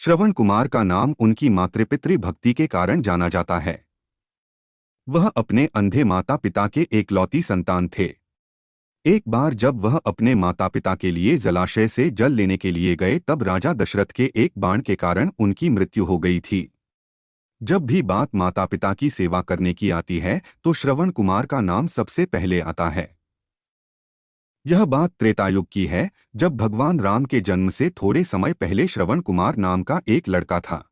श्रवण कुमार का नाम उनकी मातृपितृ भक्ति के कारण जाना जाता है। वह अपने अंधे माता पिता के एकलौती संतान थे। एक बार जब वह अपने माता पिता के लिए जलाशय से जल लेने के लिए गए तब राजा दशरथ के एक बाण के कारण उनकी मृत्यु हो गई थी। जब भी बात माता पिता की सेवा करने की आती है तो श्रवण कुमार का नाम सबसे पहले आता है। यह बात त्रेतायुग की है, जब भगवान राम के जन्म से थोड़े समय पहले श्रवण कुमार नाम का एक लड़का था।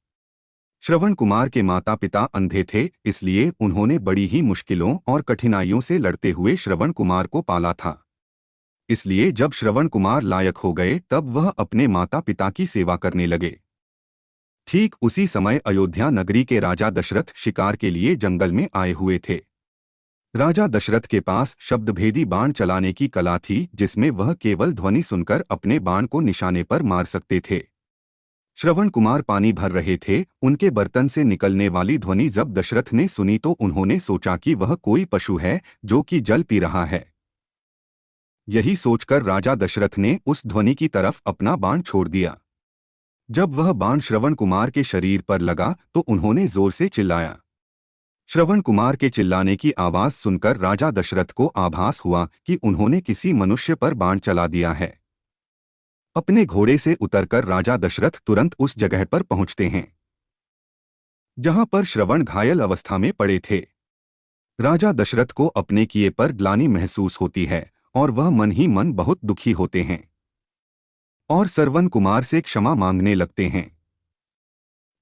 श्रवण कुमार के माता पिता अंधे थे, इसलिए उन्होंने बड़ी ही मुश्किलों और कठिनाइयों से लड़ते हुए श्रवण कुमार को पाला था। इसलिए जब श्रवण कुमार लायक हो गए तब वह अपने माता पिता की सेवा करने लगे। ठीक उसी समय अयोध्या नगरी के राजा दशरथ शिकार के लिए जंगल में आए हुए थे। राजा दशरथ के पास शब्दभेदी बाण चलाने की कला थी, जिसमें वह केवल ध्वनि सुनकर अपने बाण को निशाने पर मार सकते थे। श्रवण कुमार पानी भर रहे थे। उनके बर्तन से निकलने वाली ध्वनि जब दशरथ ने सुनी तो उन्होंने सोचा कि वह कोई पशु है जो कि जल पी रहा है। यही सोचकर राजा दशरथ ने उस ध्वनि की तरफ अपना बाण छोड़ दिया। जब वह बाण श्रवण कुमार के शरीर पर लगा तो उन्होंने जोर से चिल्लाया। श्रवण कुमार के चिल्लाने की आवाज सुनकर राजा दशरथ को आभास हुआ कि उन्होंने किसी मनुष्य पर बाण चला दिया है। अपने घोड़े से उतरकर राजा दशरथ तुरंत उस जगह पर पहुंचते हैं जहां पर श्रवण घायल अवस्था में पड़े थे। राजा दशरथ को अपने किए पर ग्लानि महसूस होती है और वह मन ही मन बहुत दुखी होते हैं और श्रवण कुमार से क्षमा मांगने लगते हैं।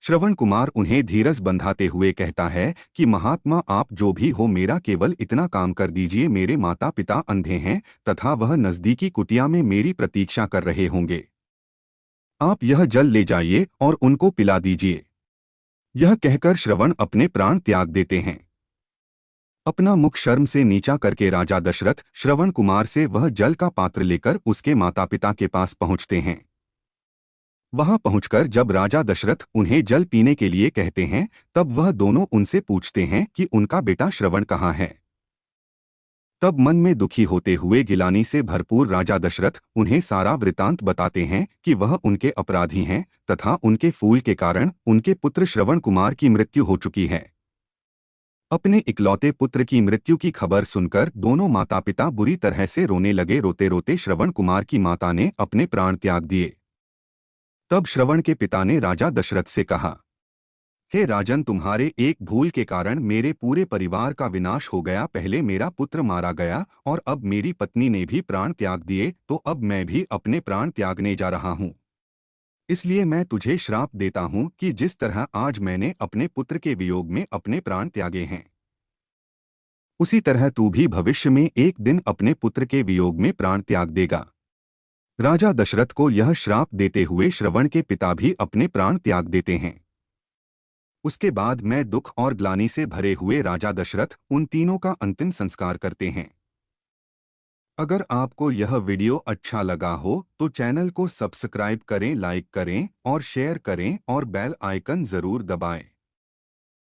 श्रवण कुमार उन्हें धीरज बंधाते हुए कहता है कि महात्मा, आप जो भी हो, मेरा केवल इतना काम कर दीजिए। मेरे माता पिता अंधे हैं तथा वह नजदीकी कुटिया में मेरी प्रतीक्षा कर रहे होंगे। आप यह जल ले जाइए और उनको पिला दीजिए। यह कहकर श्रवण अपने प्राण त्याग देते हैं। अपना मुख शर्म से नीचा करके राजा दशरथ श्रवण कुमार से वह जल का पात्र लेकर उसके माता पिता के पास पहुंचते हैं। वहां पहुंचकर जब राजा दशरथ उन्हें जल पीने के लिए कहते हैं तब वह दोनों उनसे पूछते हैं कि उनका बेटा श्रवण कहाँ है। तब मन में दुखी होते हुए गिलानी से भरपूर राजा दशरथ उन्हें सारा वृतांत बताते हैं कि वह उनके अपराधी हैं तथा उनके फूल के कारण उनके पुत्र श्रवण कुमार की मृत्यु हो चुकी है। अपने इकलौते पुत्र की मृत्यु की खबर सुनकर दोनों माता पिता बुरी तरह से रोने लगे। रोते रोते श्रवण कुमार की माता ने अपने प्राण त्याग दिए। तब श्रवण के पिता ने राजा दशरथ से कहा, हे राजन, तुम्हारे एक भूल के कारण मेरे पूरे परिवार का विनाश हो गया। पहले मेरा पुत्र मारा गया और अब मेरी पत्नी ने भी प्राण त्याग दिए, तो अब मैं भी अपने प्राण त्यागने जा रहा हूँ। इसलिए मैं तुझे श्राप देता हूँ कि जिस तरह आज मैंने अपने पुत्र के वियोग में अपने प्राण त्यागे हैं, उसी तरह तू भी भविष्य में एक दिन अपने पुत्र के वियोग में प्राण त्याग देगा। राजा दशरथ को यह श्राप देते हुए श्रवण के पिता भी अपने प्राण त्याग देते हैं। उसके बाद मैं दुख और ग्लानि से भरे हुए राजा दशरथ उन तीनों का अंतिम संस्कार करते हैं। अगर आपको यह वीडियो अच्छा लगा हो तो चैनल को सब्सक्राइब करें, लाइक करें और शेयर करें और बेल आइकन जरूर दबाएं।